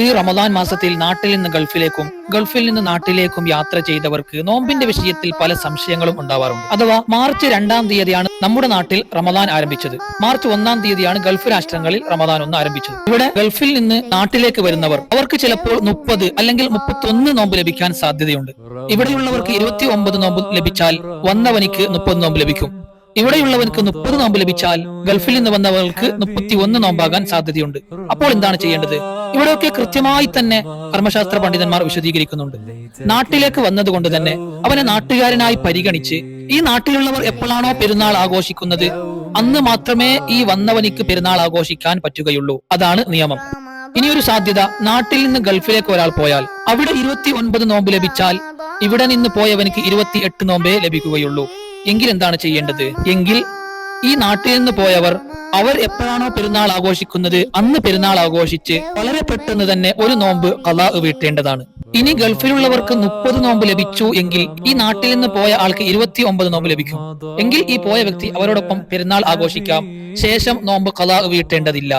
ഈ റമദാൻ മാസത്തിൽ നാട്ടിൽ നിന്ന് ഗൾഫിലേക്കും ഗൾഫിൽ നിന്ന് നാട്ടിലേക്കും യാത്ര ചെയ്തവർക്ക് നോമ്പിന്റെ വിഷയത്തിൽ പല സംശയങ്ങളും ഉണ്ടാവാറുണ്ട്. അഥവാ മാർച്ച് 2-ാം തീയതിയാണ് നമ്മുടെ നാട്ടിൽ റമദാൻ ആരംഭിച്ചത്. മാർച്ച് 1-ാം തീയതിയാണ് ഗൾഫ് രാഷ്ട്രങ്ങളിൽ റമദാൻ 1 ആരംഭിച്ചത്. ഇവിടെ ഗൾഫിൽ നിന്ന് നാട്ടിലേക്ക് വരുന്നവർ അവർക്ക് ചിലപ്പോൾ 30 അല്ലെങ്കിൽ 31 നോമ്പ് ലഭിക്കാൻ സാധ്യതയുണ്ട്. ഇവിടെയുള്ളവർക്ക് 29 നോമ്പ് ലഭിച്ചാൽ വന്നവനിക്ക് 30 നോമ്പ് ലഭിക്കും. ഇവിടെയുള്ളവർക്ക് 30 നോമ്പ് ലഭിച്ചാൽ ഗൾഫിൽ നിന്ന് വന്നവർക്ക് 31 നോമ്പാകാൻ സാധ്യതയുണ്ട്. അപ്പോൾ എന്താണ് ചെയ്യേണ്ടത്? ഇവിടെയൊക്കെ കൃത്യമായി തന്നെ കർമ്മശാസ്ത്ര പണ്ഡിതന്മാർ വിശദീകരിക്കുന്നുണ്ട്. നാട്ടിലേക്ക് വന്നതുകൊണ്ട് തന്നെ അവനെ നാട്ടുകാരനായി പരിഗണിച്ച് ഈ നാട്ടിലുള്ളവർ എപ്പോഴാണോ പെരുന്നാൾ ആഘോഷിക്കുന്നത് അന്ന് മാത്രമേ ഈ വന്നവനിക്ക് പെരുന്നാൾ ആഘോഷിക്കാൻ പറ്റുകയുള്ളൂ. അതാണ് നിയമം. ഇനിയൊരു സാധ്യത, നാട്ടിൽ നിന്ന് ഗൾഫിലേക്ക് ഒരാൾ പോയാൽ അവിടെ 29 നോമ്പ് ലഭിച്ചാൽ ഇവിടെ നിന്ന് പോയവനിക്ക് 28 നോമ്പേ ലഭിക്കുകയുള്ളൂ. എങ്കിൽ എന്താണ് ചെയ്യേണ്ടത്? എങ്കിൽ ഈ നാട്ടിൽ നിന്ന് പോയവർ അവർ എപ്പോഴാണോ പെരുന്നാൾ ആഘോഷിക്കുന്നത് അന്ന് പെരുന്നാൾ ആഘോഷിച്ച് വളരെ പെട്ടെന്ന് തന്നെ ഒരു നോമ്പ് ഖളാ വീട്ടേണ്ടതാണ്. ഇനി ഗൾഫിലുള്ളവർക്ക് 30 നോമ്പ് ലഭിച്ചു എങ്കിൽ ഈ നാട്ടിൽ നിന്ന് പോയ ആൾക്ക് 29 നോമ്പ് ലഭിക്കും. എങ്കിൽ ഈ പോയ വ്യക്തി അവരോടൊപ്പം പെരുന്നാൾ ആഘോഷിക്കാം. ശേഷം നോമ്പ് ഖളാ വീട്ടേണ്ടതില്ല.